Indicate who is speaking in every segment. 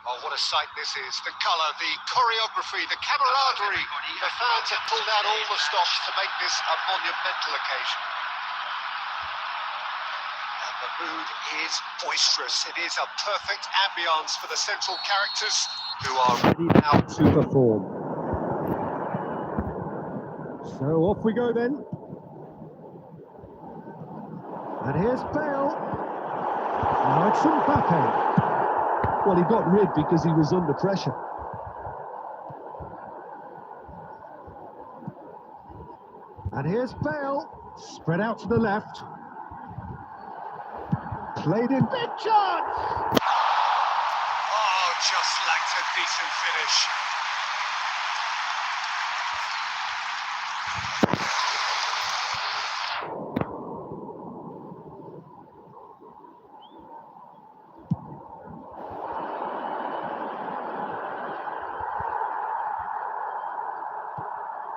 Speaker 1: Oh, what a sight this is. The colour, the choreography, the camaraderie. The fans have pulled out all the stops to make this a monumental occasion. And the mood is boisterous. It is a perfect ambience for the central characters who are ready now to perform.
Speaker 2: So off we go then. And here's Bale. Now it's Mbappe. Well, he got rid because he was under pressure. And here's Bale. Spread out to the left. Played in. Big chance!
Speaker 1: Oh, just lacked a decent finish.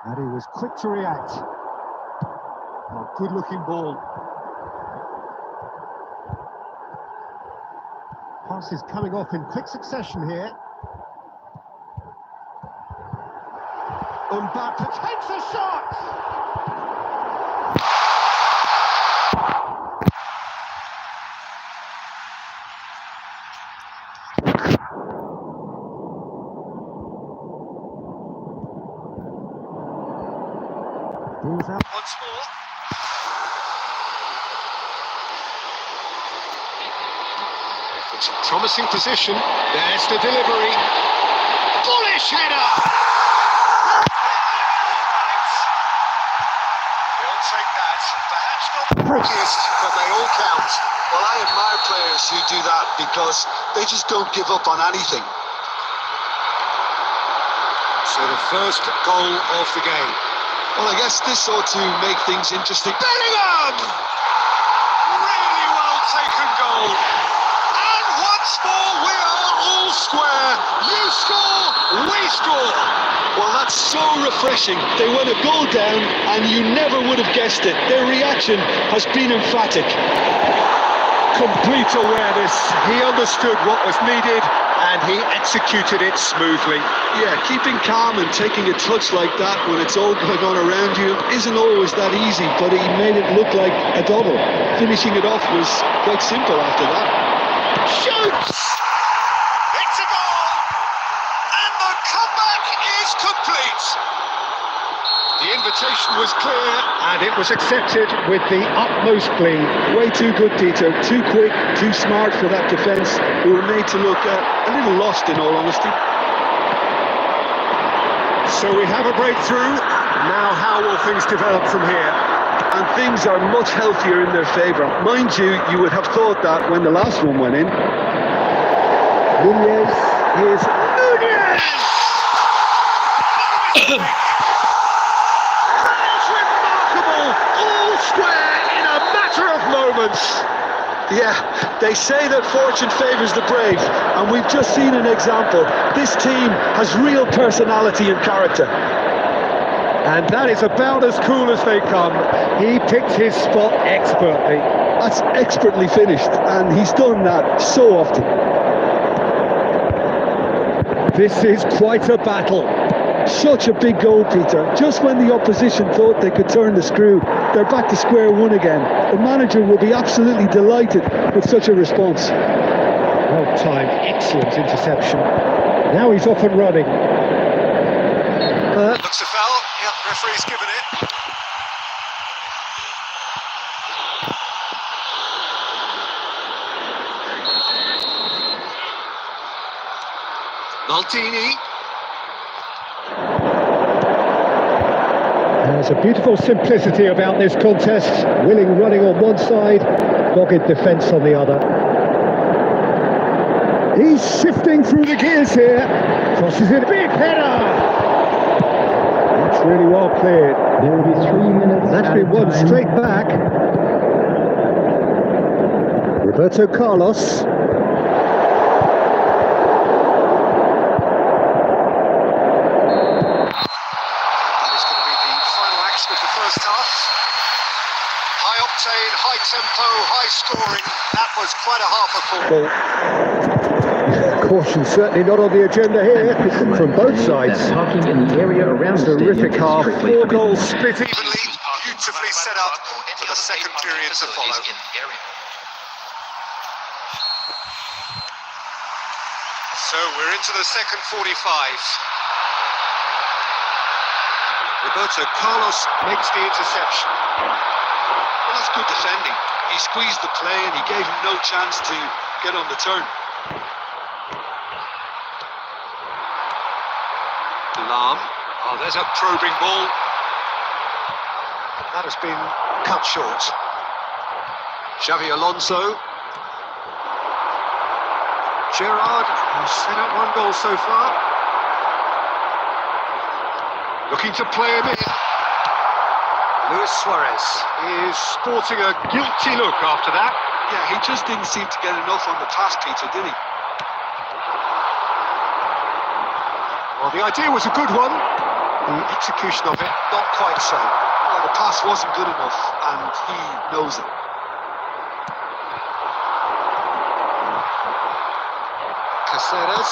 Speaker 2: And he was quick to react. Oh, good-looking ball. Pass is coming off in quick succession here. Mbappe takes a shot! Ball's out.
Speaker 1: Once more.
Speaker 2: It's a promising position. There's the delivery. Bullish header!
Speaker 1: They'll take that. Perhaps not the prettiest, but they all count.
Speaker 3: Well, I admire players who do that because they just don't give up on anything.
Speaker 2: So the first goal of the game.
Speaker 3: Well, I guess this ought to make things interesting.
Speaker 1: Bellingham! Really well taken goal. And once more we are all square. You score, we score.
Speaker 3: Well, that's so refreshing. They went a goal down and you never would have guessed it. Their reaction has been emphatic.
Speaker 2: Complete awareness. He understood what was needed and he executed it smoothly.
Speaker 3: Yeah, keeping calm and taking a touch like that when it's all going on around you isn't always that easy, but he made it look like a double. Finishing it off was quite simple after that.
Speaker 1: Shoots! It's a goal! And the comeback is complete!
Speaker 2: The invitation was clear and it was accepted with the utmost glee.
Speaker 3: Way too good, Peter. Too quick, too smart for that defence. We were made to look a little lost, in all honesty.
Speaker 2: So we have a breakthrough. Now how will things develop from here?
Speaker 3: And things are much healthier in their favour. Mind you, you would have thought that when the last one went in. Nunez is...
Speaker 1: Nunez!
Speaker 2: All square in a matter of moments.
Speaker 3: Yeah, they say that fortune favours the brave, and we've just seen an example. This team has real personality and character.
Speaker 2: And that is about as cool as they come. He picked his spot expertly.
Speaker 3: That's expertly finished, and he's done that so often.
Speaker 2: This is quite a battle.
Speaker 3: Such a big goal, Peter. Just when the opposition thought they could turn the screw, they're back to square one again. The manager will be absolutely delighted with such a response.
Speaker 2: Well timed, excellent interception. Now he's off and running.
Speaker 1: Looks a foul. Yep, referee's given it.
Speaker 3: Maltini.
Speaker 2: There's a beautiful simplicity about this contest. Willing running on one side, dogged defence on the other. He's shifting through the gears here. Crosses it, big header! That's really well cleared.
Speaker 4: There will be 3 minutes.
Speaker 2: That's been won straight back. Roberto Carlos.
Speaker 1: High tempo, high scoring. That was quite a half a full.
Speaker 4: Caution certainly not on the agenda here from both sides.
Speaker 5: Parking in the area around the
Speaker 4: Terrific half, 4 goals split
Speaker 1: Evenly, beautifully set up for the second period to follow. So we're into the second 45. Roberto Carlos makes the interception.
Speaker 3: Well, that's good defending. He squeezed the play and he gave him no chance to get on the turn.
Speaker 1: Lam. Oh, there's a probing ball. That has been cut short. Xavi Alonso. Gerrard, who's set up 1 goal so far. Looking to play him in. Luis Suarez is sporting a guilty look after that.
Speaker 3: Yeah, he just didn't seem to get enough on the pass, Peter, did he?
Speaker 1: Well, the idea was a good one. The execution of it, not quite so.
Speaker 3: Well, the pass wasn't good enough, and he knows it.
Speaker 1: Caceres.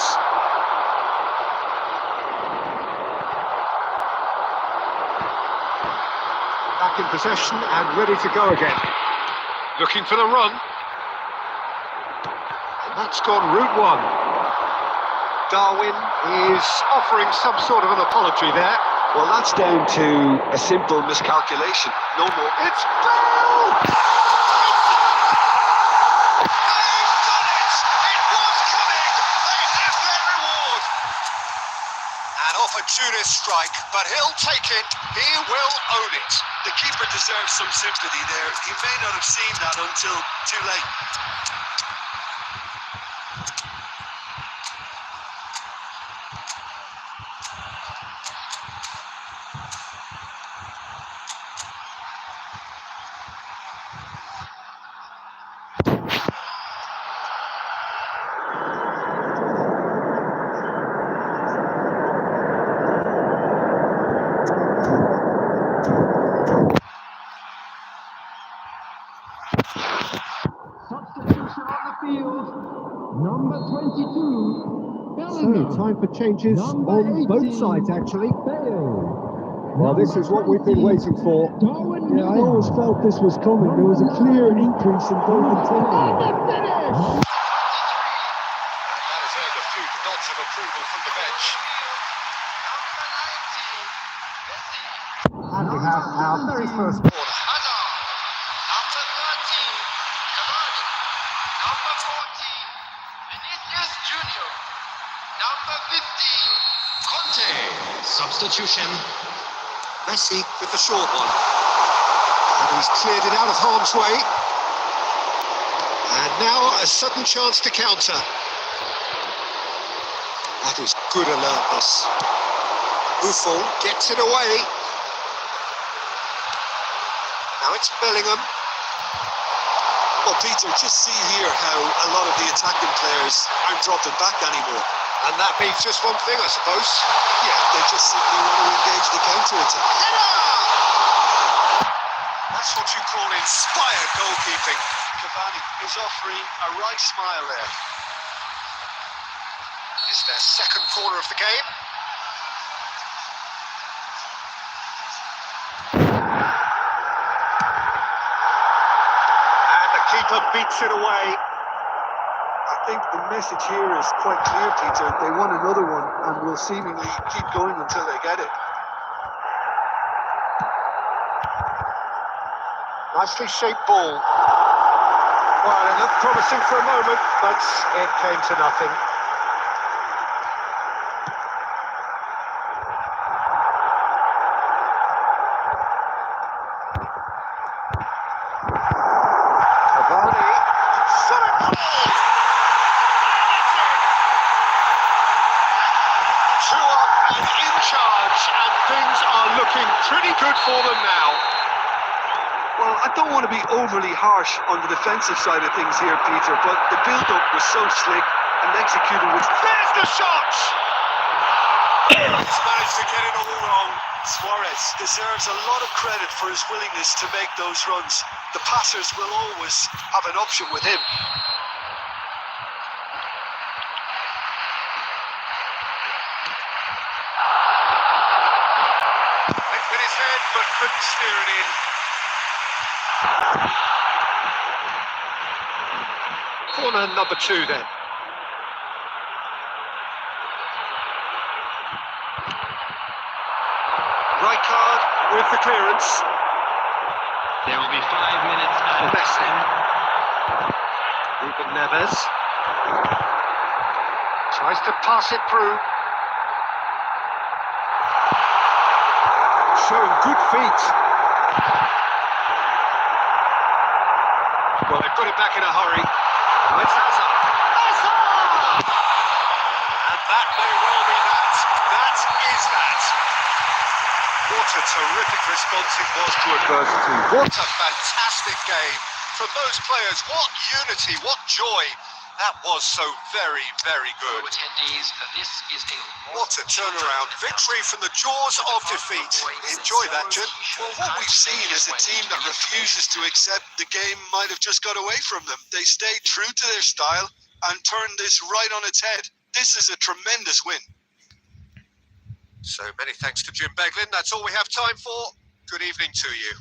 Speaker 1: Back in possession and ready to go again. Looking for the run. And that's gone route 1. Darwin is offering some sort of an apology there.
Speaker 3: Well, that's down to a simple miscalculation. No more.
Speaker 1: It's Bale! They've done it! It was coming! They have their reward! An opportunist strike, but he'll take it. He will own it.
Speaker 3: The keeper deserves some sympathy there. He may not have seen that until too late.
Speaker 2: Substitution on the field. Number 22. So, time for changes on both sides, actually. Well, this is what we've been waiting for. Yeah, I always felt this was coming. There was a clear increase in goal intensity.
Speaker 1: That has earned a few nods of approval from the bench.
Speaker 2: And we have our very first corner.
Speaker 6: Number 13, Cavani. Number 14, Vinicius Junior. Number 15, Conte.
Speaker 1: Substitution. Messi with the short one. And he's cleared it out of harm's way. And now a sudden chance to counter. That is good alertness. Buffon gets it away. Now it's Bellingham.
Speaker 3: Well, Peter, just see here how a lot of the attacking players aren't dropping back anymore.
Speaker 1: And that means just one thing, I suppose.
Speaker 3: Yeah, they just simply want to engage the counter-attack.
Speaker 1: That's what you call inspired goalkeeping.
Speaker 3: Cavani is offering a right smile there.
Speaker 1: It's their second corner of the game. And the keeper beats it away.
Speaker 3: I think the message here is quite clear, Peter. They want another one and will seemingly keep going until they get it.
Speaker 1: Nicely shaped ball. Well, it looked promising for a moment, but it came to nothing. Cavani, shot it, goal! Two up and in charge, and things are looking pretty good for them now.
Speaker 3: Well, I don't want to be overly harsh on the defensive side of things here, Peter, but the build-up was so slick and executed with...
Speaker 1: There's the shot! He's managed to get it all wrong.
Speaker 3: Suarez deserves a lot of credit for his willingness to make those runs. The passers will always have an option with him.
Speaker 2: Corner number 2 then. Rijkaard with the clearance.
Speaker 7: There will be 5 minutes added.
Speaker 2: Messi. Ruben Neves. Tries to pass it through. Showing good feet. Well, they put it back in a hurry. It's Hazard. Hazard! And that may well be that. That is that. What a terrific response it was to adversity. What a fantastic game from those players. What unity, what joy. That was so very, very good.
Speaker 6: Attendees, this is a
Speaker 1: What a turnaround. Victory from the jaws of defeat. Enjoy that, Jim.
Speaker 3: Well, what we've seen is a team that refuses to accept the game might have just got away from them. They stayed true to their style and turned this right on its head. This is a tremendous win.
Speaker 1: So many thanks to Jim Beglin. That's all we have time for. Good evening to you.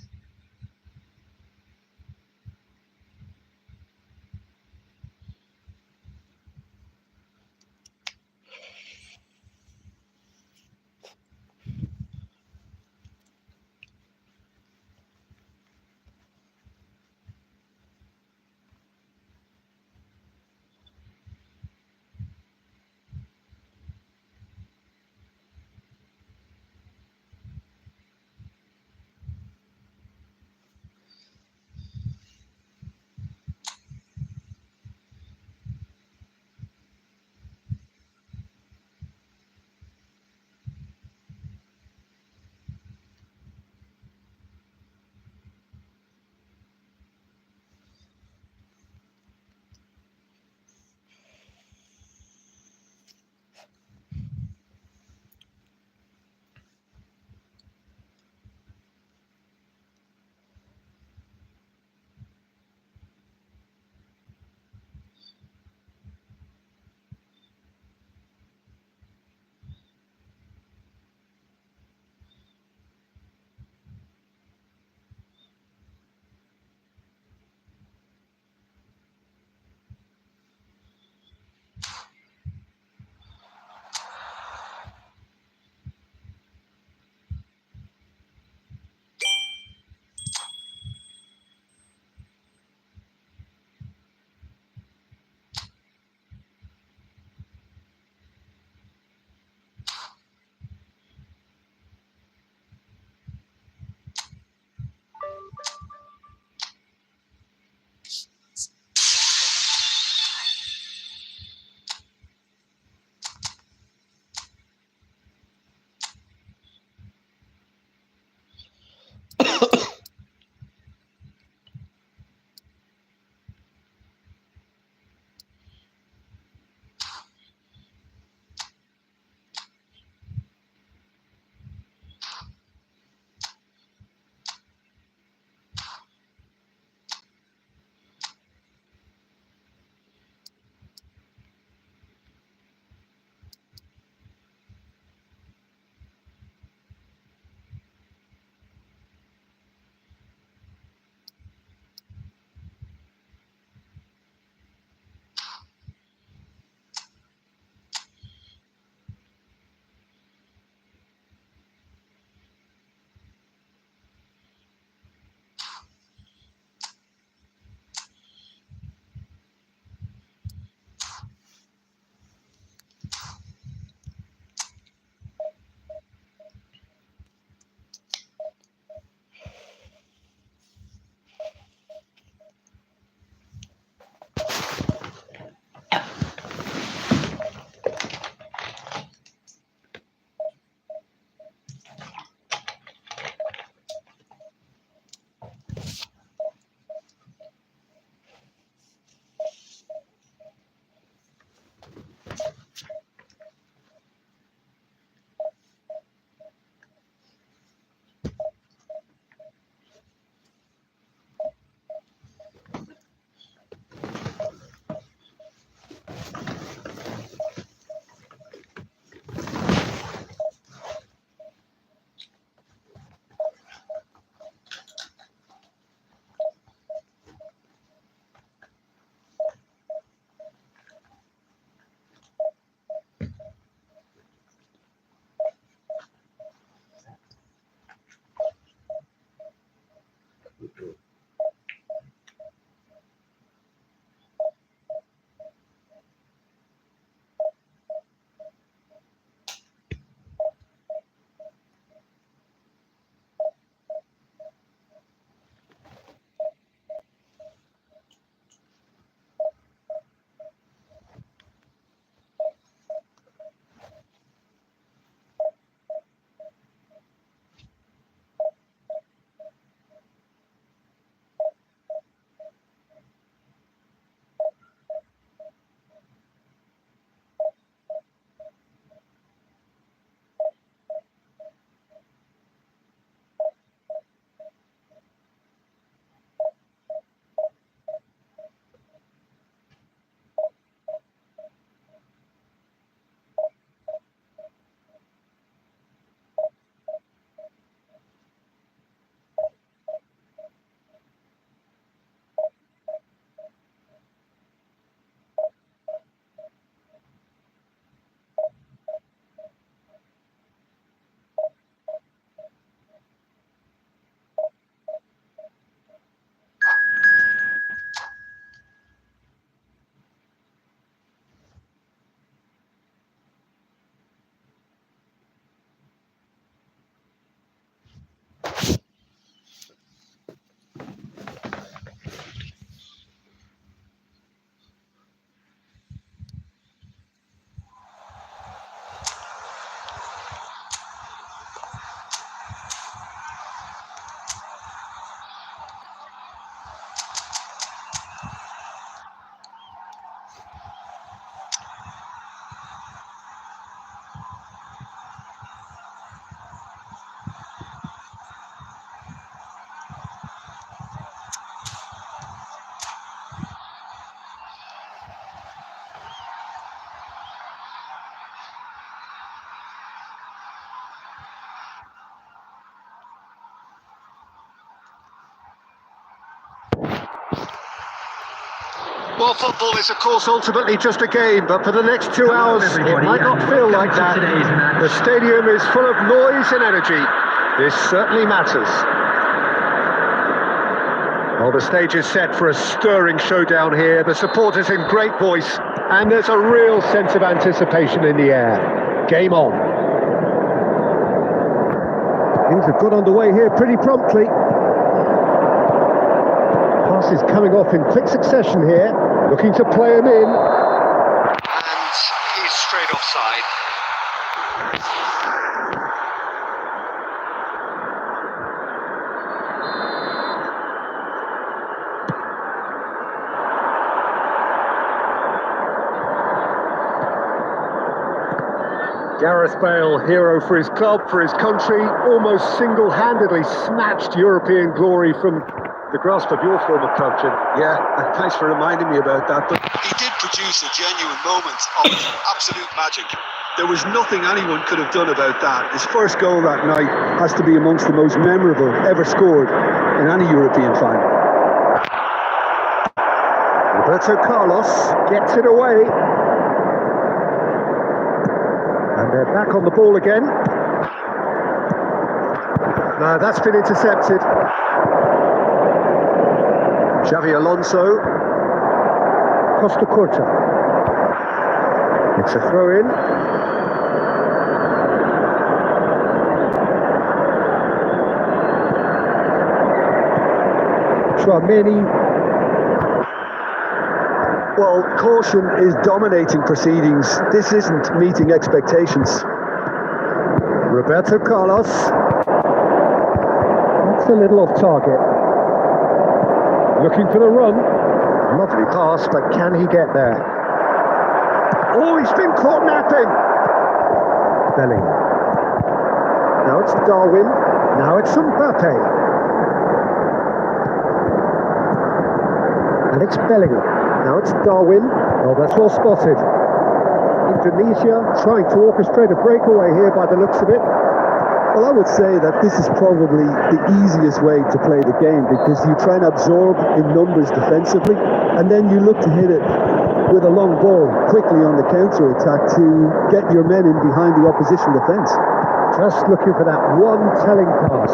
Speaker 2: Well, football is, of course, ultimately just a game, but for the next 2 hours, it might not feel like that. The stadium is full of noise and energy. This certainly matters. Well, the stage is set for a stirring showdown here. The supporters in great voice, and there's a real sense of anticipation in the air. Game on. Things have got underway here pretty promptly. Passes coming off in quick succession here, looking to play him in.
Speaker 1: And he's straight offside.
Speaker 2: Gareth Bale, hero for his club, for his country, almost single-handedly snatched European glory from the grasp of your former club, Jim.
Speaker 3: Yeah, thanks for reminding me about that. But
Speaker 1: He did produce a genuine moment of absolute magic.
Speaker 3: there was nothing anyone could have done about that. His first goal that night has to be amongst the most memorable ever scored in any European final.
Speaker 2: Roberto Carlos gets it away. And they're back on the ball again. Now that's been intercepted. Xavi Alonso. Costa Curta. It's a throw in. Tchouameni.
Speaker 3: Well, caution is dominating proceedings. This isn't meeting expectations.
Speaker 2: Roberto Carlos. That's a little off target. Looking for the run. Lovely pass, but can he get there? Oh, he's been caught napping. Belling. Now it's Darwin. Now it's Mbappe. And it's Bellingham. Now it's Darwin. Oh, that's well spotted. Indonesia trying to orchestrate a breakaway here by the looks of it.
Speaker 3: Well, I would say that this is probably the easiest way to play the game, because you try and absorb in numbers defensively, and then you look to hit it with a long ball quickly on the counter-attack to get your men in behind the opposition defence.
Speaker 2: Just looking for that one telling pass.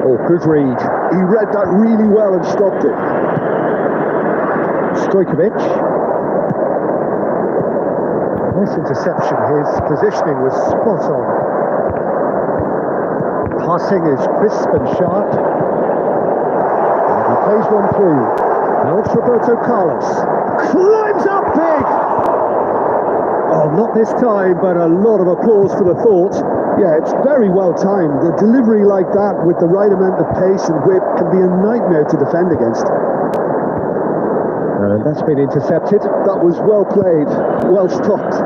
Speaker 2: Oh, good read.
Speaker 3: He read that really well and stopped it.
Speaker 2: Stojkovic. Nice interception. His positioning was spot on. Passing is crisp and sharp. And he plays one through. Now it's Roberto Carlos. Climbs up big! Oh, not this time, but a lot of applause for the thought.
Speaker 3: Yeah, it's very well timed. The delivery like that with the right amount of pace and whip can be a nightmare to defend against.
Speaker 2: And that's been intercepted.
Speaker 3: That was well played, well stopped.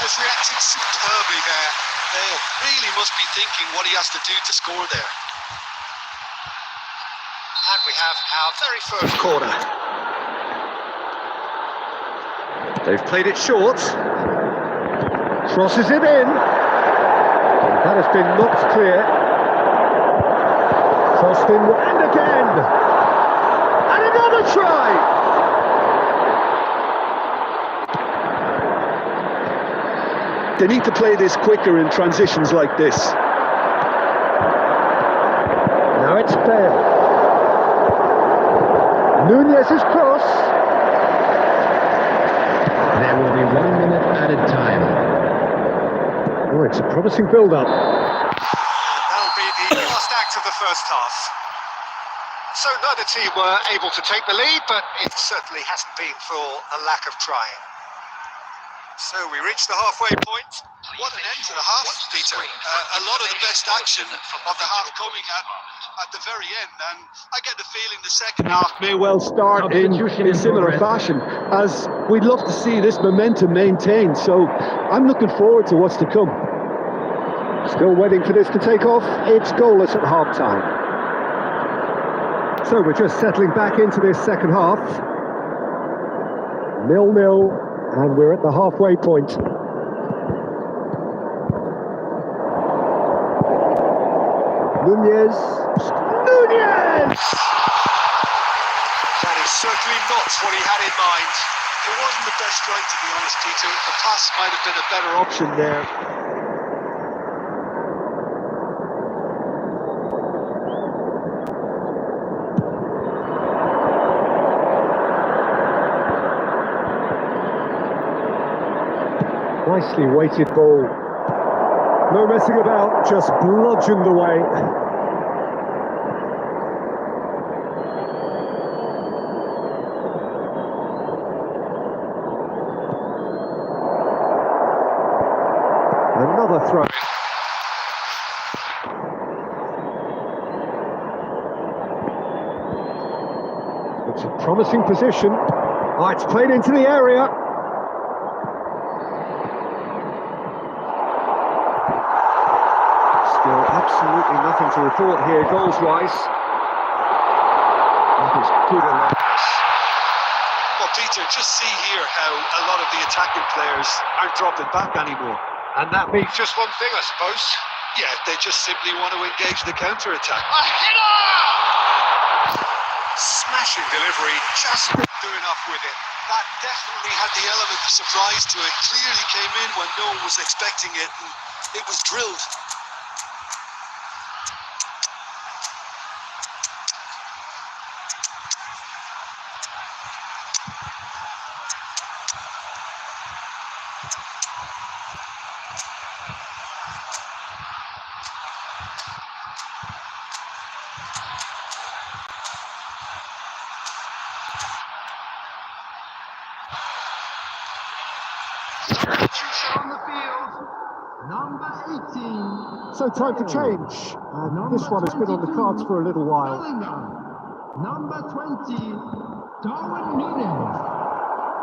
Speaker 1: Has reacted superbly there. Bale really must be thinking what he has to do to score there. And we have our very first corner.
Speaker 2: They've played it short. Crosses it in. That has been knocked clear. Crossed in and again. And another try.
Speaker 3: They need to play this quicker in transitions like this.
Speaker 2: Now it's Bale. Nunez's cross.
Speaker 5: There will be 1 minute added time.
Speaker 2: Oh, it's a promising build-up.
Speaker 1: That'll be the last act of the first half. So neither team were able to take the lead, but it certainly hasn't been for a lack of trying. So we reached the halfway point.
Speaker 6: What an end to the half, Peter.
Speaker 1: A lot of the best action of the half coming at the very end, and I get the feeling the second half
Speaker 3: May well start in similar fashion, as we'd love to see this momentum maintained. So I'm looking forward to what's to come.
Speaker 2: Still waiting for this to take off. It's goalless at half-time. So we're just settling back into this second half. 0-0. And we're at the halfway point. Nunez!
Speaker 1: That's what he had in mind.
Speaker 6: It wasn't the best strike, to be honest, Peter. The pass might have been a better option there.
Speaker 2: Nicely weighted ball. No messing about, just bludgeoned away. Another throw. It's a promising position. Oh, it's played into the area. Still absolutely nothing to report here, goals-wise. That is good awareness.
Speaker 6: Well, Peter, just see here how a lot of the attacking players aren't dropping back anymore.
Speaker 1: And that means just one thing, I suppose.
Speaker 6: Yeah, they just simply want to engage the counter-attack.
Speaker 1: A header! Smashing delivery, just couldn't do enough with it.
Speaker 6: That definitely had the element of surprise to it. Clearly came in when no one was expecting it, and it was drilled.
Speaker 2: On the field, number 18. So time for change. This one has been on the cards for a little while. Number 20, Darwin Nunes.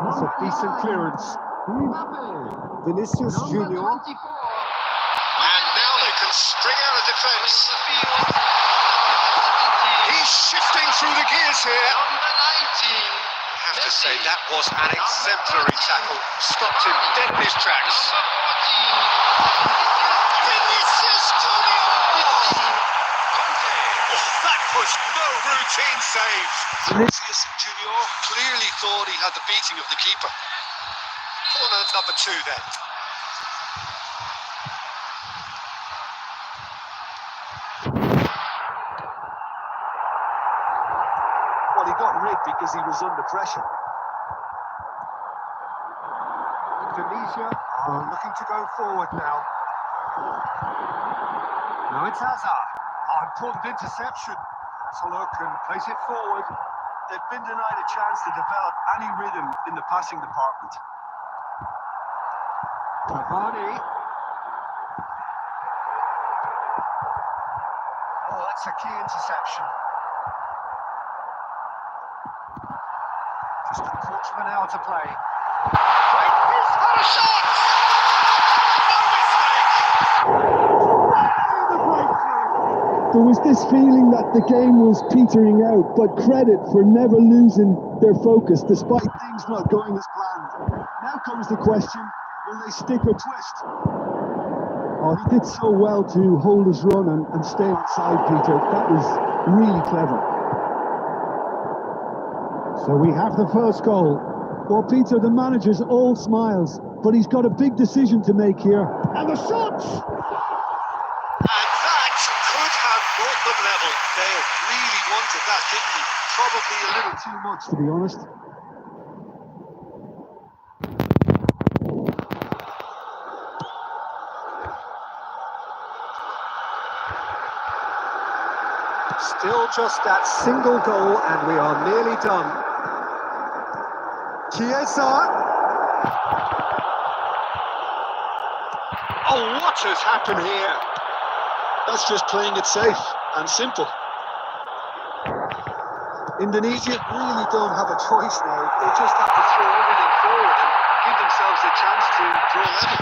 Speaker 2: That's a decent clearance. Vinicius Junior.
Speaker 1: And now they can string out a defence. He's shifting through the gears here.
Speaker 7: Number 19.
Speaker 1: I have to say, that was an exemplary tackle. Stopped him dead in his tracks. Vinicius Junior! That was no routine save.
Speaker 6: Vinicius Junior clearly thought he had the beating of the keeper.
Speaker 1: Corner number 2 then.
Speaker 6: Well, he got rigged because he was under pressure.
Speaker 2: Indonesia are looking to go forward now. Now it's Hazard. Oh, important interception. Solo can place it forward.
Speaker 6: They've been denied a chance to develop any rhythm in the passing department.
Speaker 2: Cavani. Oh, that's a key interception. Just a quarter of an hour to play.
Speaker 1: He's had a shot!
Speaker 3: There was this feeling that the game was petering out, but credit for never losing their focus despite things not going as planned. Now comes the question, will they stick or twist? Oh, he did so well to hold his run and stay inside, Peter. That was really clever. So we have the first goal. Well, Peter, the manager's all smiles, but he's got a big decision to make here. And the shots!
Speaker 1: And that could have brought them level.
Speaker 6: They really wanted that, didn't they? Probably a little
Speaker 3: Too much, to be honest.
Speaker 2: Still just that single goal, and we are nearly done. Chiesa. Oh, what has happened here?
Speaker 6: That's just playing it safe and simple.
Speaker 2: Indonesia really don't have a choice now. They just have to throw everything forward and give themselves a chance to draw level.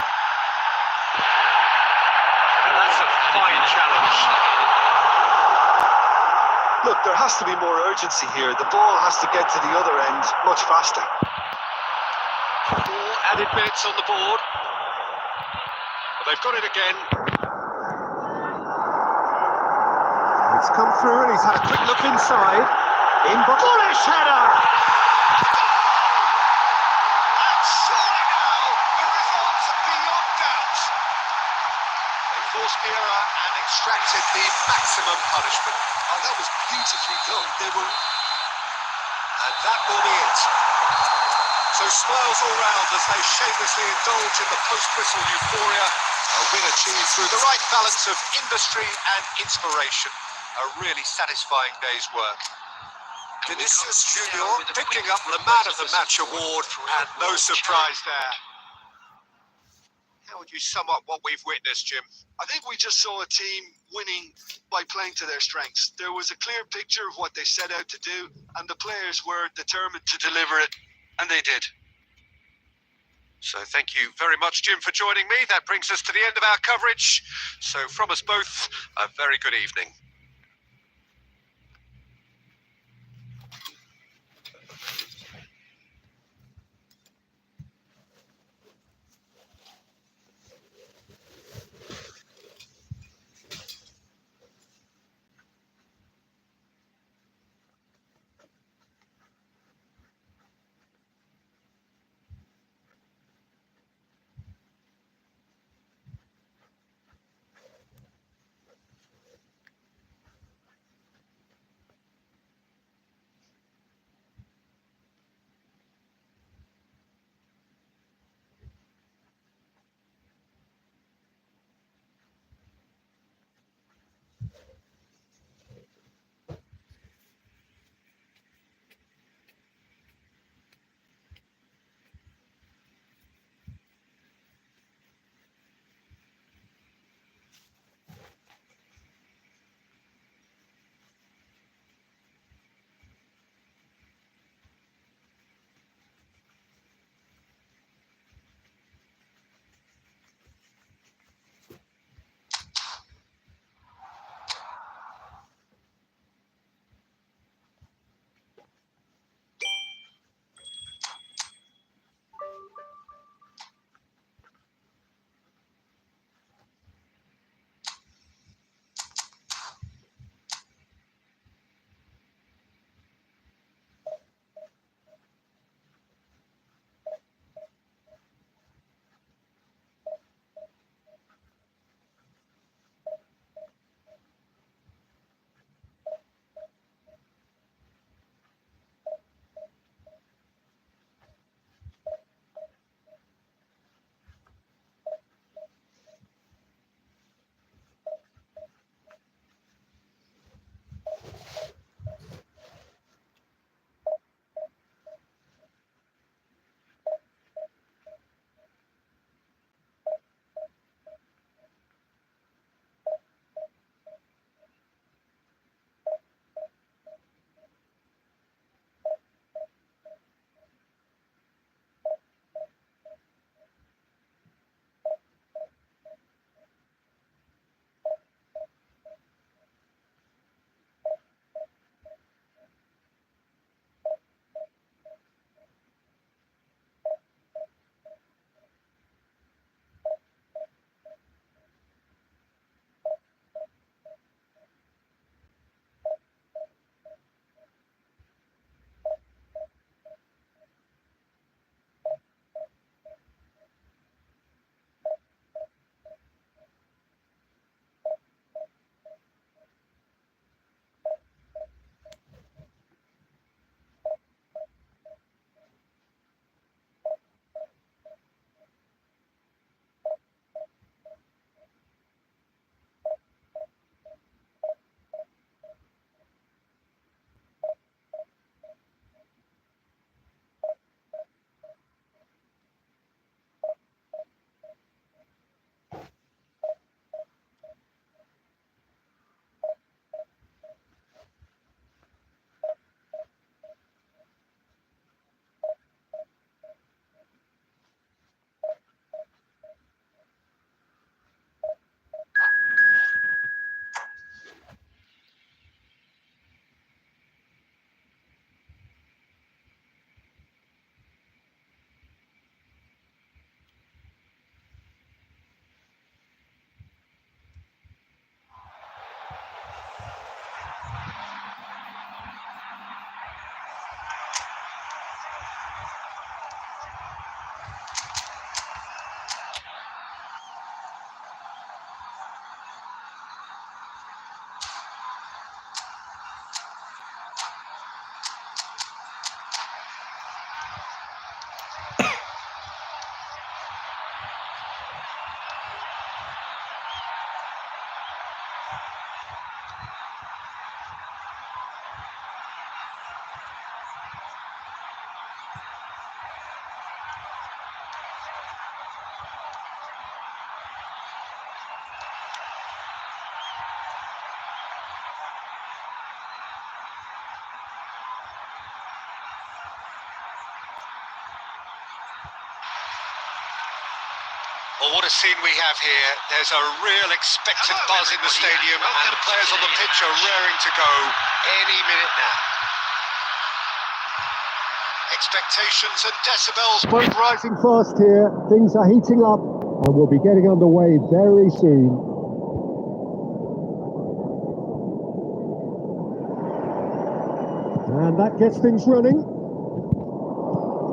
Speaker 1: And that's a fine challenge.
Speaker 6: Look, there has to be more urgency here. The ball has to get to the other end much faster.
Speaker 1: 4 added minutes on the board. But they've got it again.
Speaker 2: It's come through and he's had a quick look inside. In bullish header!
Speaker 1: era and extracted the maximum punishment.
Speaker 6: Oh, that was beautifully done. They were...
Speaker 1: And that will be it. So smiles all round as they shamelessly indulge in the post-whistle euphoria. A win achieved through the right balance of industry and inspiration. A really satisfying day's work. Vinicius Junior picking up the Man of the Match award, and no surprise there. How would you sum up what we've witnessed, Jim?
Speaker 6: I think we just saw a team winning by playing to their strengths. There was a clear picture of what they set out to do, and the players were determined to deliver it, and they did.
Speaker 1: So thank you very much, Jim, for joining me. That brings us to the end of our coverage. So from us both, a very good evening. Well, what a scene we have here. There's a real expected buzz in the stadium, and the players on the pitch are raring to go any minute now. Expectations and decibels.
Speaker 2: Both rising fast here, things are heating up, and we'll be getting underway very soon. And that gets things running.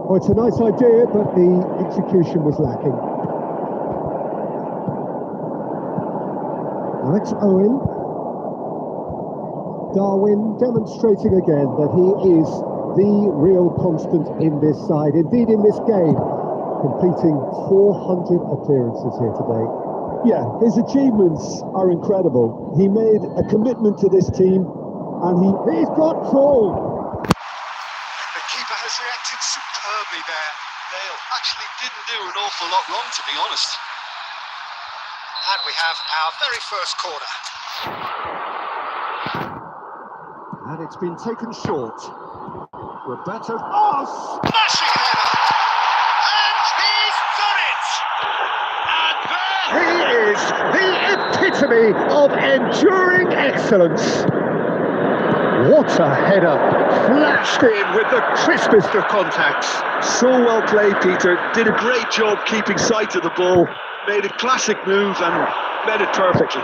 Speaker 2: Oh, it's a nice idea, but the execution was lacking. Alex Owen. Darwin demonstrating again that he is the real constant in this side, indeed in this game, completing 400 appearances here today.
Speaker 3: Yeah, his achievements are incredible. He made a commitment to this team, and he's got full.
Speaker 6: The keeper has reacted superbly there. Dale actually didn't do an awful lot wrong, to be honest.
Speaker 1: And we have our very first corner.
Speaker 2: And it's been taken short. Roberto, oh,
Speaker 1: Smashing header! And he's done it!
Speaker 4: He is the epitome of enduring excellence. What a header, flashed in with the crispest of contacts.
Speaker 3: So well played, Peter. Did a great job keeping sight of the ball. Made a classic move and made it perfectly.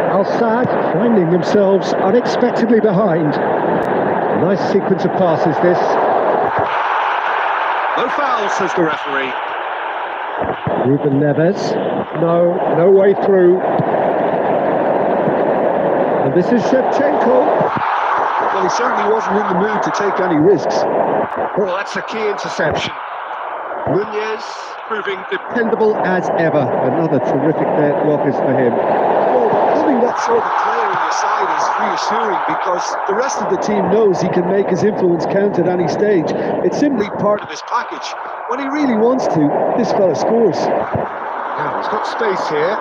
Speaker 2: Al Sadd finding themselves unexpectedly behind. Nice sequence of passes this.
Speaker 3: No foul, says the referee.
Speaker 2: Ruben Neves. No way through. And this is Shevchenko.
Speaker 3: Well, he certainly wasn't in the mood to take any risks.
Speaker 2: Oh, that's a key interception. Nunez proving dependable as ever. Another terrific day at the office for him.
Speaker 3: Well, having that sort of player on your side is reassuring because the rest of the team knows he can make his influence count at any stage. It's simply part of his package. When he really wants to, this fella scores.
Speaker 2: Now he's got space here.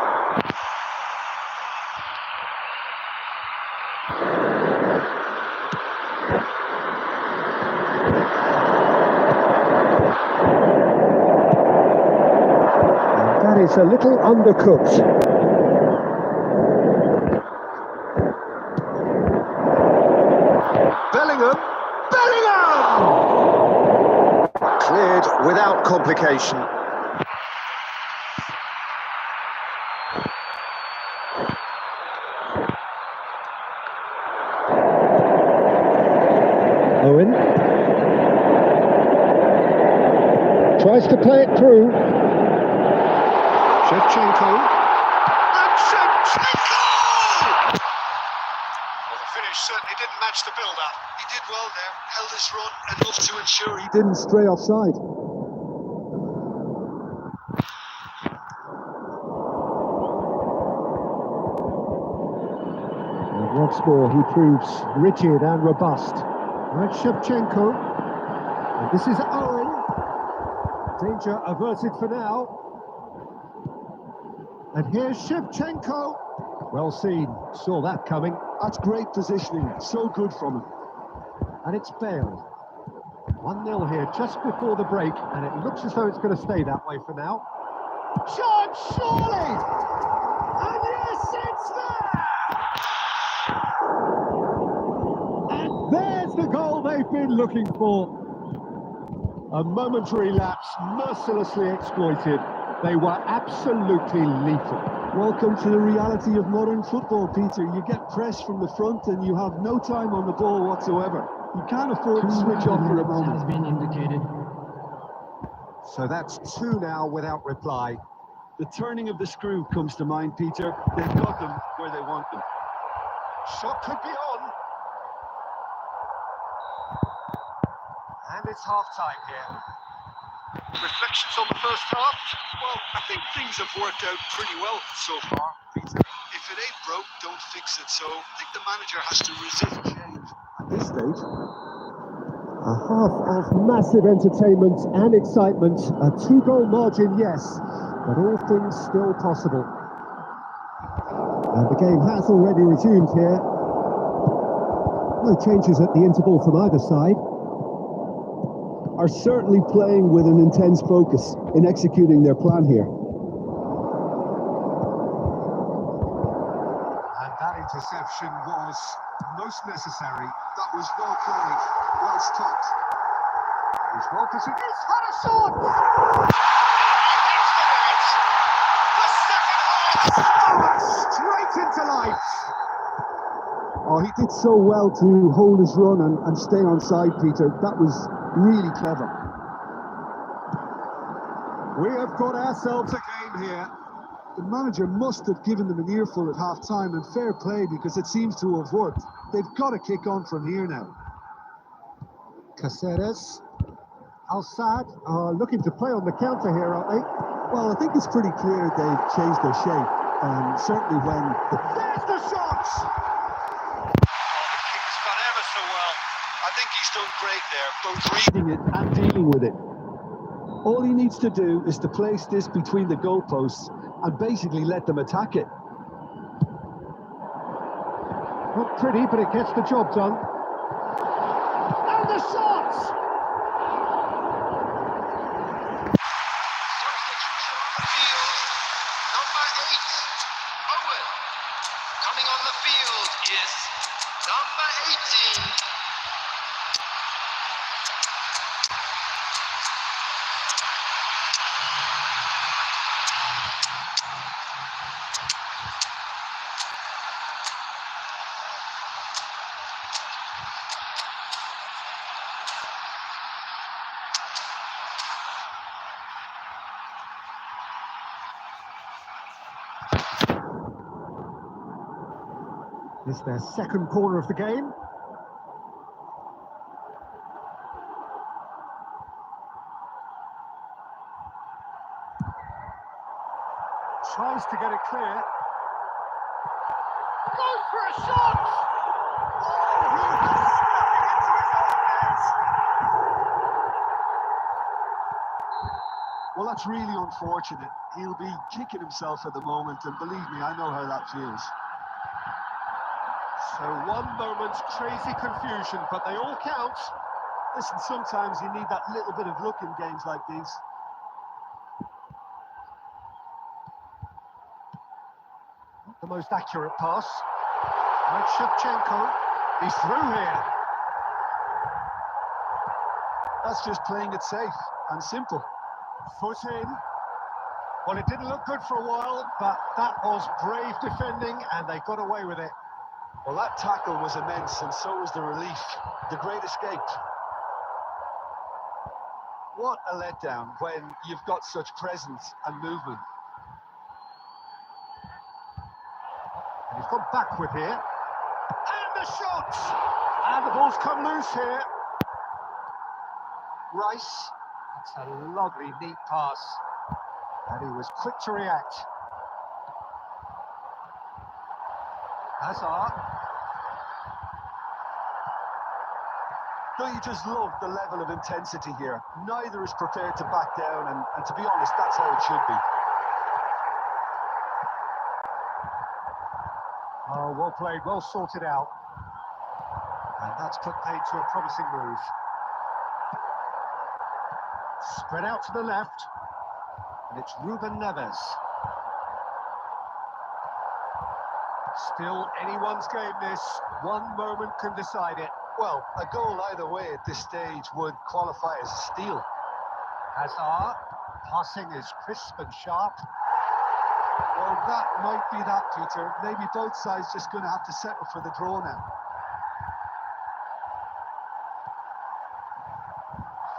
Speaker 2: It's a little undercooked.
Speaker 4: Bellingham! Cleared without complication.
Speaker 2: Owen tries to play it through. Shevchenko.
Speaker 1: And Shevchenko! Well, the finish certainly didn't match the build-up.
Speaker 6: He did well there, held his run enough to ensure he
Speaker 3: Didn't stray offside.
Speaker 2: And once more he proves rigid and robust. Right, Shevchenko. And this is Owen. Danger averted for now. And here's Shevchenko. Well seen, saw that coming.
Speaker 3: That's great positioning, so good from him.
Speaker 2: And it's Bale. 1-0 here just before the break, and it looks as though it's going to stay that way for now. Shot, surely! And yes, it's there! And there's the goal they've been looking for. A momentary lapse, mercilessly exploited. They were absolutely lethal.
Speaker 3: Welcome to the reality of modern football, Peter. You get pressed from the front and you have no time on the ball whatsoever. You can't afford to switch off for a moment.
Speaker 5: Has been indicated.
Speaker 2: So that's 2 now without reply.
Speaker 3: The turning of the screw comes to mind, Peter. They've got them where they want them.
Speaker 2: Shot could be on. And it's half-time here.
Speaker 6: reflections on the first half. Well, I think things have worked out pretty well so far, Peter. If it ain't broke, don't fix it. So I think the manager has to resist change.
Speaker 3: At this stage,
Speaker 2: A half of massive entertainment and excitement. A 2-goal margin, yes, but all things still possible. And the game has already resumed here. No changes at the interval from either side.
Speaker 3: are certainly playing with an intense focus in executing their plan here.
Speaker 2: And that interception was most necessary. That was well played, well stopped. He's well positioned. He's had a shot! Straight into life.
Speaker 3: Oh, he did so well to hold his run and stay on side, Peter. That was really clever.
Speaker 2: We have got ourselves a game here.
Speaker 3: The manager must have given them an earful at half-time, and fair play because it seems to have worked. They've got to kick on from here now.
Speaker 2: Caceres. Al-Sad are looking to play on the counter here, aren't they?
Speaker 3: Well, I think it's pretty clear they've changed their shape. Certainly when...
Speaker 2: There's the shot!
Speaker 6: Oh, the keeper's done ever so well. I think he's done great there, both reading
Speaker 3: it and dealing with it. All he needs to do is to place this between the goalposts and basically let them attack it.
Speaker 2: Not pretty, but it gets the job done. And the shot!
Speaker 7: Substitution on the field. Number 8, Owen. Coming on the field is number 18.
Speaker 2: This is their second corner of the game. Chance to get it clear. Goes for a shot! Oh, he has stuck it into his own net!
Speaker 3: Well, that's really unfortunate. He'll be kicking himself at the moment, and believe me, I know how that feels.
Speaker 2: So one moment's crazy confusion, but they all count.
Speaker 3: Listen, sometimes you need that little bit of luck in games like these.
Speaker 2: The most accurate pass. Right, Shevchenko. He's through here.
Speaker 3: That's just playing it safe and simple.
Speaker 2: Foot in. Well, it didn't look good for a while, but that was brave defending, and they got away with it.
Speaker 3: Well, that tackle was immense, and so was the relief. The great escape. What a letdown when you've got such presence and movement.
Speaker 2: And he's gone backward here. And the shot! And the ball's come loose here. Rice. That's a lovely, neat pass. And he was quick to react. Hazard.
Speaker 3: Don't you just love the level of intensity here? Neither is prepared to back down, and to be honest, that's how it should be.
Speaker 2: Oh, well played, well sorted out. And that's put paid to a promising move. Spread out to the left. And it's Ruben Neves. Still anyone's game this. One moment can decide it.
Speaker 3: Well, a goal either way at this stage would qualify as a steal.
Speaker 2: Hazard. Passing is crisp and sharp.
Speaker 3: Well, that might be that, Peter. Maybe both sides just going to have to settle for the draw now.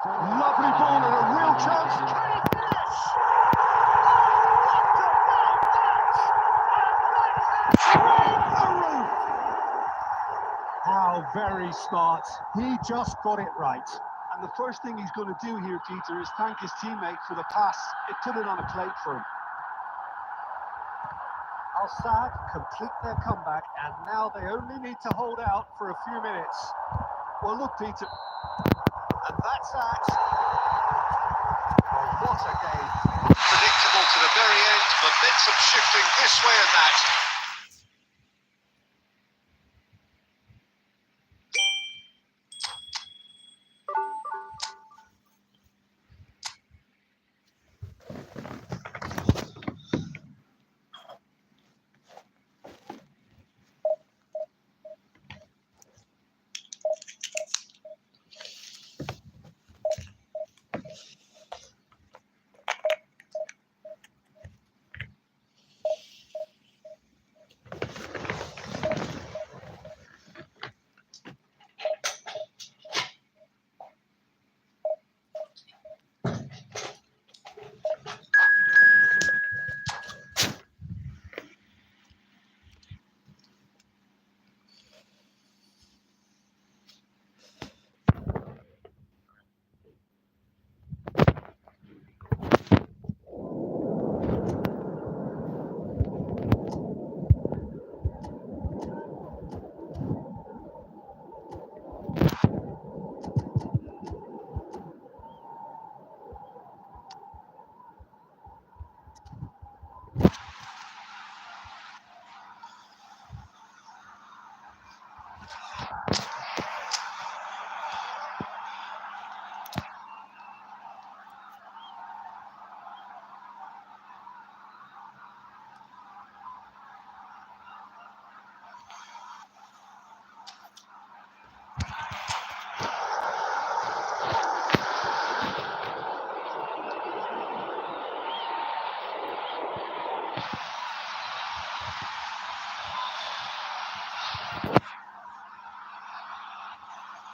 Speaker 2: Lovely ball and a real chance. Can it finish? How very smart. He just got it right.
Speaker 3: And the first thing he's going to do here, Peter, is thank his teammate for the pass. It put it on a plate for him.
Speaker 2: Al-Sad complete their comeback, and now they only need to hold out for a few minutes.
Speaker 3: Well, look, Peter.
Speaker 2: And that's that. Oh, what a game.
Speaker 1: Predictable to the very end, momentum shifting this way and that.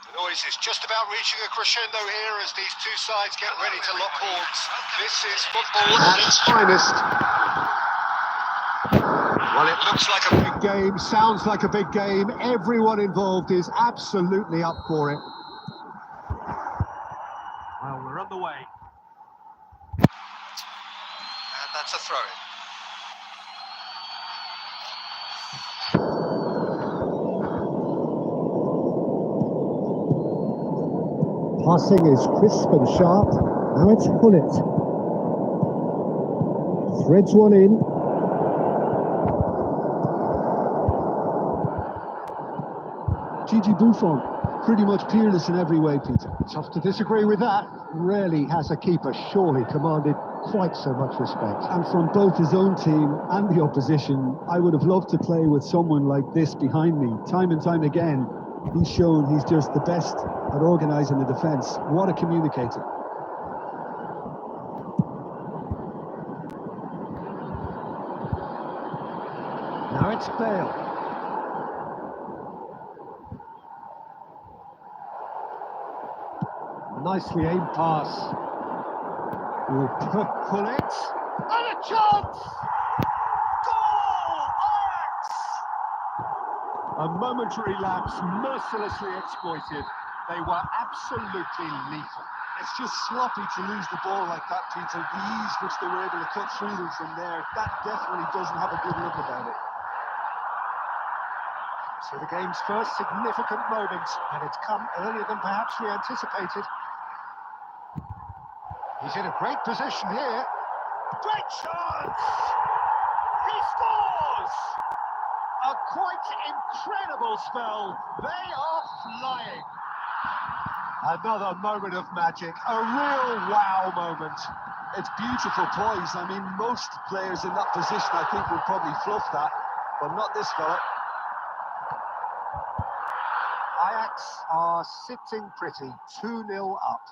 Speaker 1: The noise is just about reaching a crescendo here as these two sides get ready to lock horns. This is football at its finest. Well, it looks like a big game, sounds like a big game. Everyone involved is absolutely up for it. Well, we're underway. And that's a throw-in.
Speaker 2: Passing is crisp and sharp. Now it's Hullet. Threads one in. Gigi Buffon, pretty much peerless in every way, Peter.
Speaker 4: Tough to disagree with that. Rarely has a keeper surely commanded quite so much respect.
Speaker 2: And from both his own team and the opposition, I would have loved to play with someone like this behind me. Time and time again, he's shown he's just the best at organising the defence. What a communicator.
Speaker 4: Now it's Bale. Nicely aimed pass. Pull it. And a chance! Goal! Ajax! A momentary lapse, mercilessly exploited. They were absolutely lethal.
Speaker 2: It's just sloppy to lose the ball like that, Peter. The ease which they were able to cut through them from there, that definitely doesn't have a good look about it.
Speaker 4: So the game's first significant moment, and it's come earlier than perhaps we anticipated. He's in a great position here. Great chance! He scores! A quite incredible spell. They are flying. Another moment of magic, a real wow moment.
Speaker 2: It's beautiful poise. I mean, most players in that position, I think, would probably fluff that, but not this fella.
Speaker 4: Ajax are sitting pretty, 2-0 up.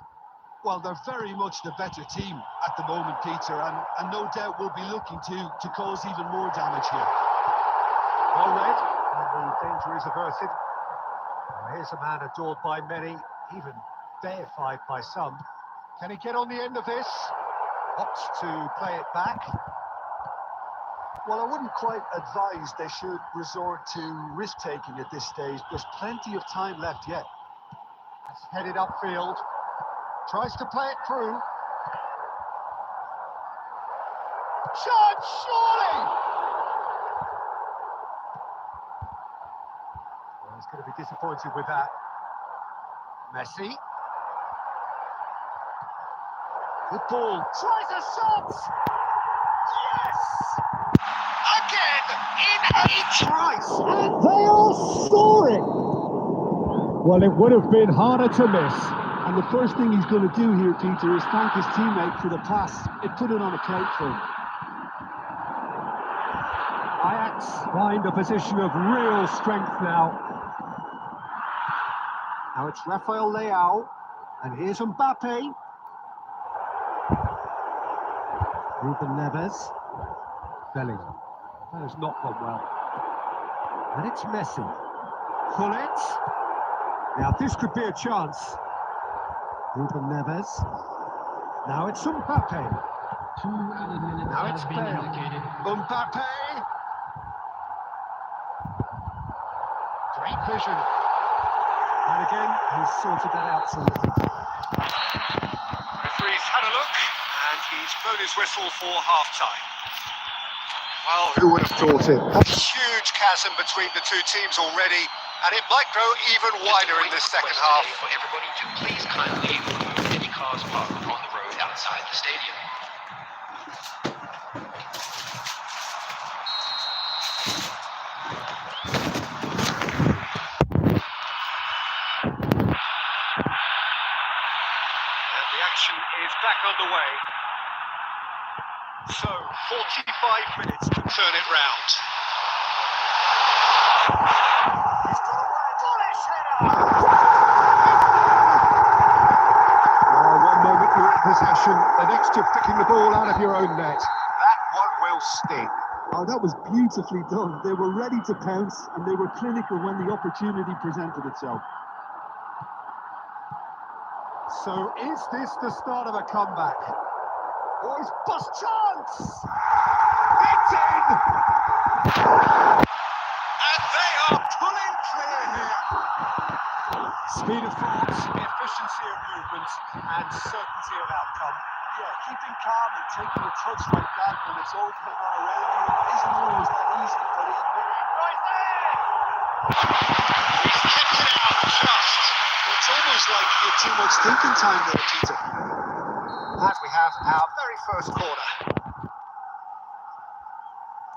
Speaker 2: Well, they're very much the better team at the moment, Peter, and no doubt will be looking to cause even more damage here.
Speaker 4: Well read, and the danger is averted. Here's a man adored by many, even deified by some. Can he get on the end of this? Opts to play it back.
Speaker 2: Well, I wouldn't quite advise they should resort to risk-taking at this stage. There's plenty of time left yet.
Speaker 4: It's headed upfield. Tries to play it through. Shot, surely! Well, he's going to be disappointed with that. Messi. Good ball. Tries a shot! Yes! Again, in a trice!
Speaker 2: And they are soaring!
Speaker 4: Well, it would have been harder to miss.
Speaker 2: And the first thing he's going to do here, Peter, is thank his teammate for the pass. It put it on a plate for him.
Speaker 4: Ajax find a position of real strength now. Now it's Rafael Leao, and here's Mbappe. Ruben Neves. Bellingham. That has not gone well. And it's Messi. Hullet. Now this could be a chance. Ruben Neves. Now it's Mbappe. Now it's Bale. Mbappe. Great vision. And again, he's sorted that out so
Speaker 1: Referee's had a look, and he's blown his whistle for half-time. Well, who would have thought it? A huge chasm between the two teams already, and it might grow even wider in this second half.
Speaker 7: For everybody to please kindly remove any cars parked on the road outside the stadium.
Speaker 1: And the action is back underway. So, 45 minutes to turn it round. He's got a bullish header!
Speaker 4: one moment you're in possession, the next you're picking the ball out of your own net.
Speaker 1: That one will sting.
Speaker 2: Oh, that was beautifully done. They were ready to pounce, and they were clinical when the opportunity presented itself.
Speaker 4: So is this the start of a comeback? Boys, bust chance! It's in!
Speaker 1: And they are pulling clear here.
Speaker 4: Speed of thought, efficiency of movement, and certainty of outcome.
Speaker 6: Yeah, keeping calm and taking a touch like that when it's all put on around you isn't always that easy, but right there!
Speaker 1: He's kept it out just. It's almost like you had too much thinking time there, Peter. And we have our very first corner.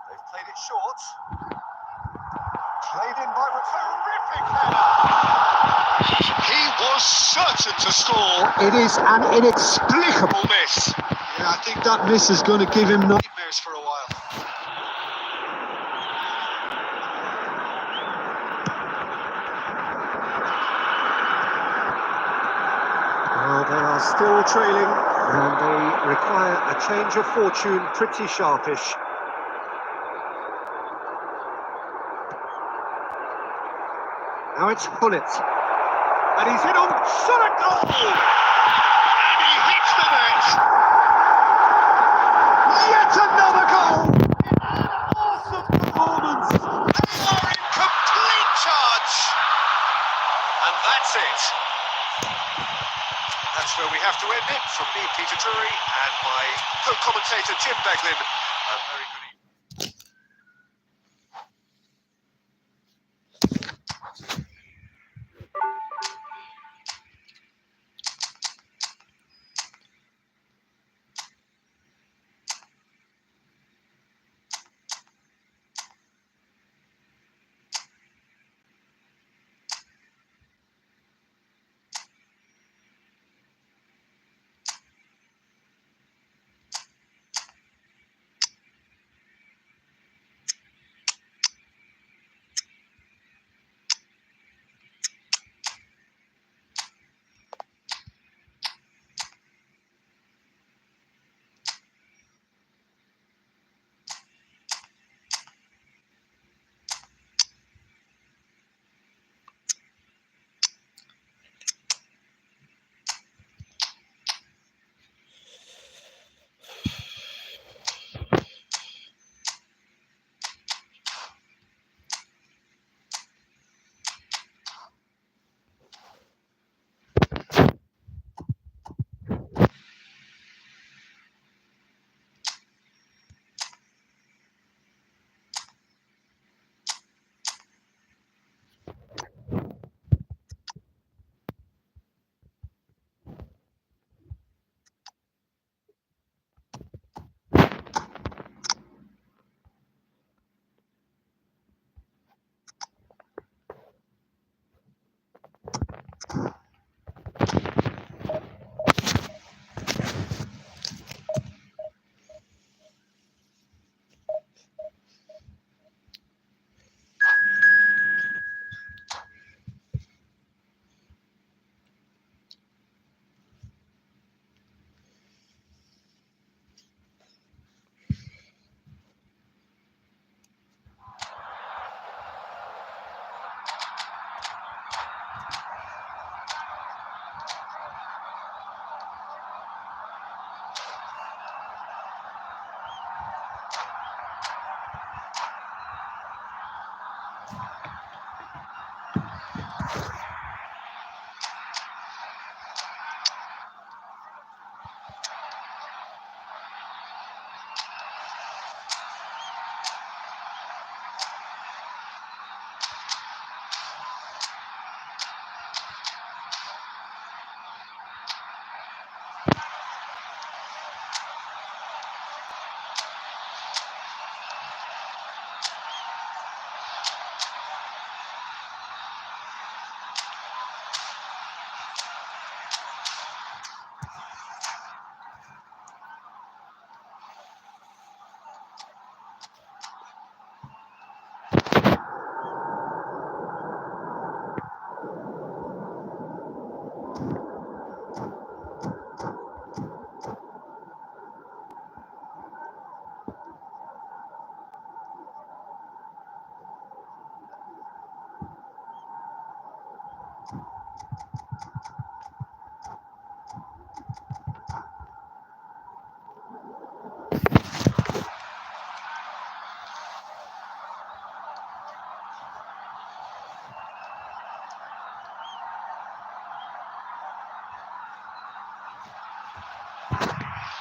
Speaker 1: They've played it short. Played in by a terrific header. He was certain to score. It is an inexplicable miss.
Speaker 6: Yeah, I think that miss is going to give him
Speaker 1: Nightmares for a while.
Speaker 2: Well, they are still trailing, and they require a change of fortune pretty sharpish. Now it's Bullet. And he's in on shot a goal!
Speaker 1: And he hits the net. Yet another goal.
Speaker 4: An awesome performance!
Speaker 1: They are in complete charge. And that's it. That's where we have to end it. From me, Peter Drury, and my co-commentator, Tim Beglin. A very good evening.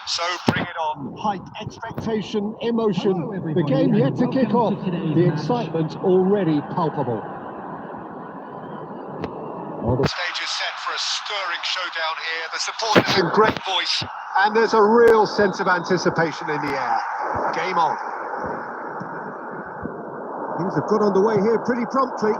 Speaker 1: So bring it on.
Speaker 2: Height, expectation, emotion. The game yet to kick off. The excitement already palpable.
Speaker 1: The stage is set for a stirring showdown here. The supporters in great voice, and there's a real sense of anticipation in the air. Game on.
Speaker 2: Things have got underway here pretty promptly.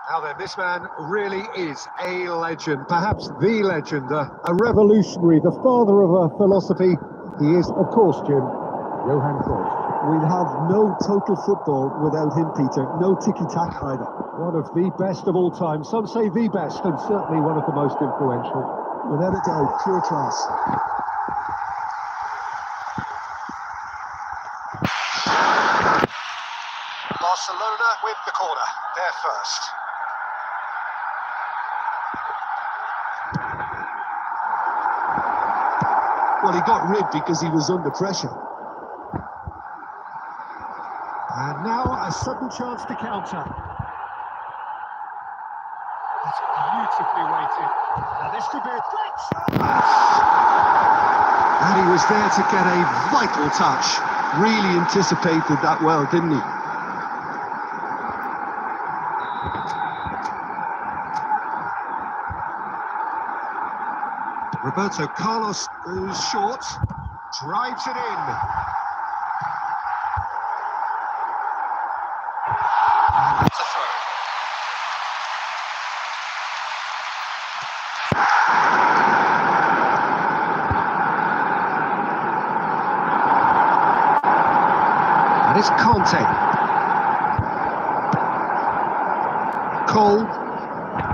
Speaker 1: Now then, this man really is a legend, perhaps the legend.
Speaker 2: A revolutionary, the father of a philosophy. He is, of course, Jim, Johan Cruyff.
Speaker 3: We'd have no total football without him, Peter. No tiki-taka either.
Speaker 2: One of the best of all time. Some say the best, and certainly one of the most influential.
Speaker 3: Without a doubt, pure class.
Speaker 1: Barcelona with the corner. They're first.
Speaker 3: Well, he got rid because he was under pressure.
Speaker 2: And now a sudden chance to counter. That's beautifully weighted. Now this could be a great shot.
Speaker 3: And he was there to get a vital touch. Really anticipated that well, didn't he?
Speaker 2: Roberto Carlos goes short, drives it in.
Speaker 1: And it's a throw.
Speaker 2: And it's Conte. Cole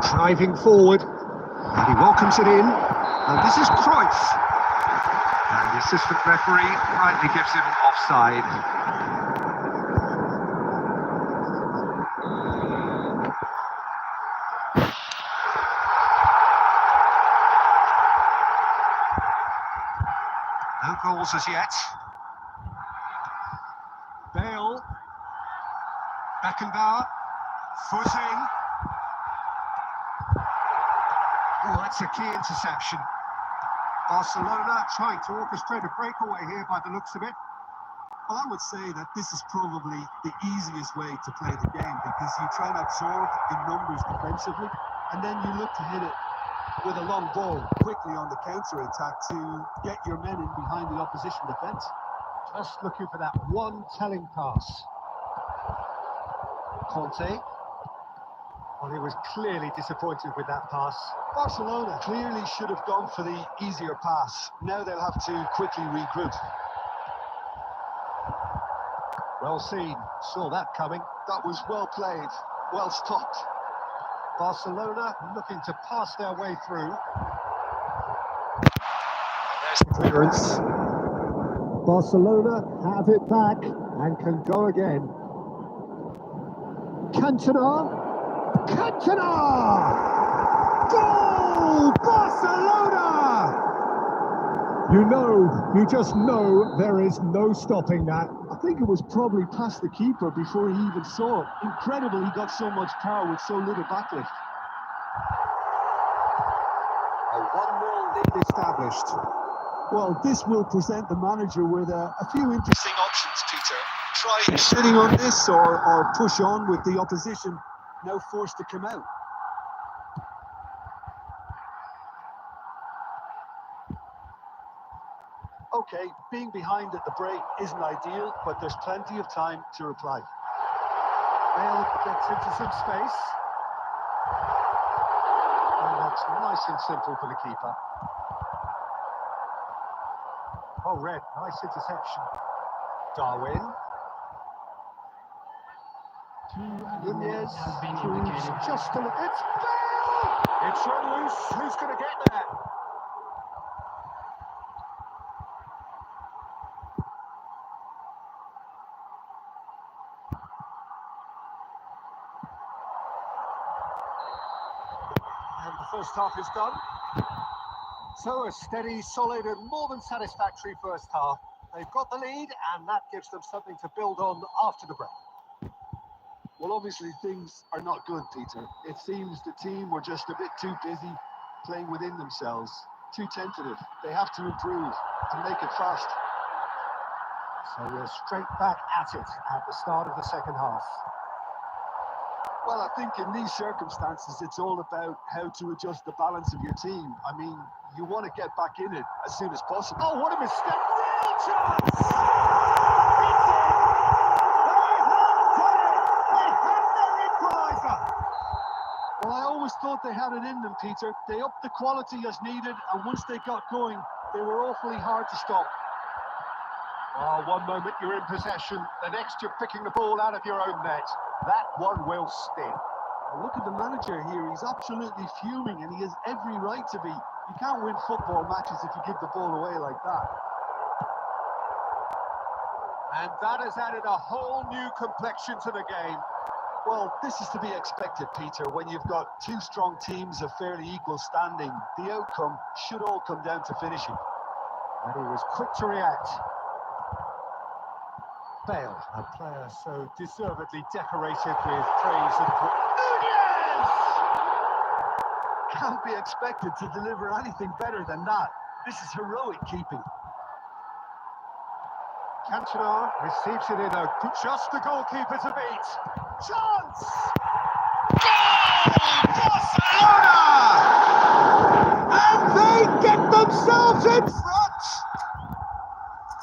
Speaker 2: driving forward, and he welcomes it in. And this is Cruyff.
Speaker 1: And the assistant referee rightly gives him offside. No goals as yet.
Speaker 2: Bale. Beckenbauer. Footing. Oh, that's a key interception. Barcelona trying to orchestrate a breakaway here by the looks of it.
Speaker 3: Well, I would say that this is probably the easiest way to play the game because you try and absorb in numbers defensively, and then you look to hit it with a long ball quickly on the counter-attack to get your men in behind the opposition defence.
Speaker 2: Just looking for that one telling pass. Conte. Well, he was clearly disappointed with that pass.
Speaker 3: Barcelona clearly should have gone for the easier pass. Now they'll have to quickly regroup.
Speaker 2: Well seen, saw that coming.
Speaker 3: That was well played, well stopped.
Speaker 2: Barcelona looking to pass their way through.
Speaker 1: There's
Speaker 2: Clearance. Barcelona have it back and can go again. Cantona. Cantona! Goal! Barcelona! You just know there is no stopping that.
Speaker 3: I think it was probably past the keeper before he even saw it. Incredible he got so much power with so little backlift.
Speaker 2: A 1-0 lead established.
Speaker 3: Well, this will present the manager with a few interesting
Speaker 1: options, Peter. Try
Speaker 3: sitting on this or push on with the opposition now forced to come out. Okay, being behind at the break isn't ideal, but there's plenty of time to reply.
Speaker 2: Bale gets into some space. And that's nice and simple for the keeper. Oh, Red, nice interception. Darwin. Nunez proves just a little. It's Bale! It's run loose. Who's going to get there? And the first half is done. So a steady, solid and more than satisfactory first half. They've got the lead and that gives them something to build on after the break.
Speaker 3: Well, obviously things are not good, Peter. It seems the team were just a bit too busy playing within themselves. Too tentative. They have to improve and make it fast.
Speaker 2: So we're straight back at it at the start of the second half.
Speaker 3: Well, I think in these circumstances, it's all about how to adjust the balance of your team. I mean, you want to get back in it as soon as possible.
Speaker 2: Oh, what a mistake! Real chance! They have their equaliser!
Speaker 3: Well, I always thought they had it in them, Peter. They upped the quality as needed, and once they got going, they were awfully hard to stop.
Speaker 2: Oh, one moment you're in possession, the next you're picking the ball out of your own net. That one will sting.
Speaker 3: Look at the manager here. He's absolutely fuming, and he has every right to be. You can't win football matches if you give the ball away like that.
Speaker 2: And that has added a whole new complexion to the game.
Speaker 3: Well, this is to be expected, Peter. When you've got two strong teams of fairly equal standing, the outcome should all come down to finishing.
Speaker 2: And he was quick to react. Bale, a player so deservedly decorated with praise and Nunez!
Speaker 3: Can't be expected to deliver anything better than that. This is heroic keeping.
Speaker 2: Cantona receives it in just the goalkeeper to beat. Chance!
Speaker 1: Goal! Barcelona! And they get themselves in front!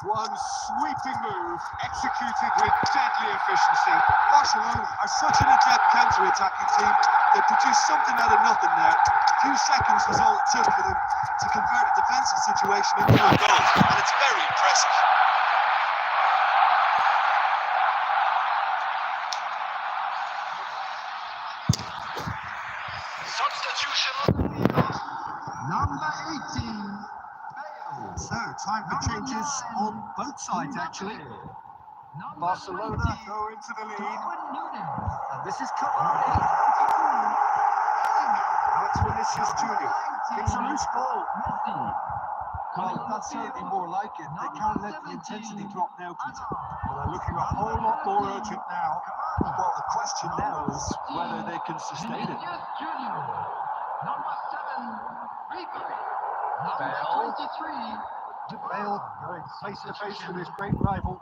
Speaker 1: One sweeping move, executed with deadly efficiency.
Speaker 3: Barcelona are such an adept counter-attacking team. They produced something out of nothing there. A few seconds was all it took for them to convert a defensive situation into a goal, and it's very impressive.
Speaker 7: Substitution.
Speaker 2: Number 18. So, time for changes on both sides, actually. Barcelona go into the lead. And this is Cavani. Now it's Vinicius Junior. It's a loose ball.
Speaker 3: Well, that's certainly more like it. They can't let the intensity drop now, Peter.
Speaker 2: Well, they're looking a whole lot more urgent now.
Speaker 3: Well, the question now is whether they can sustain it.
Speaker 2: Bale going face to face with his great rival.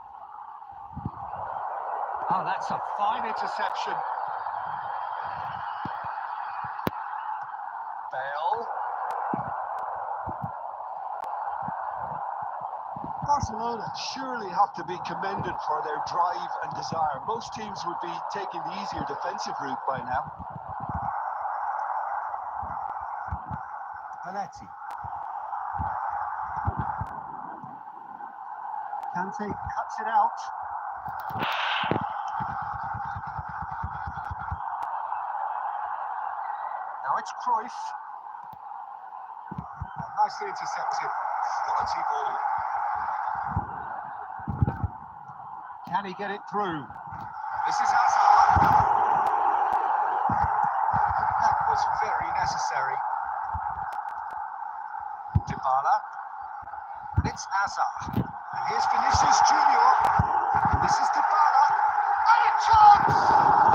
Speaker 2: Oh, that's a fine interception. Bale.
Speaker 3: Barcelona surely have to be commended for their drive and desire. Most teams would be taking the easier defensive route by now.
Speaker 2: Paletti. Kante cuts it out. Now it's Cruyff. Nicely intercepted. Quality ball. Can he get it through? This is Hazard. That was very necessary. Dybala. And it's Hazard. And here's Vinicius Junior. And this is Dybala. And a chance!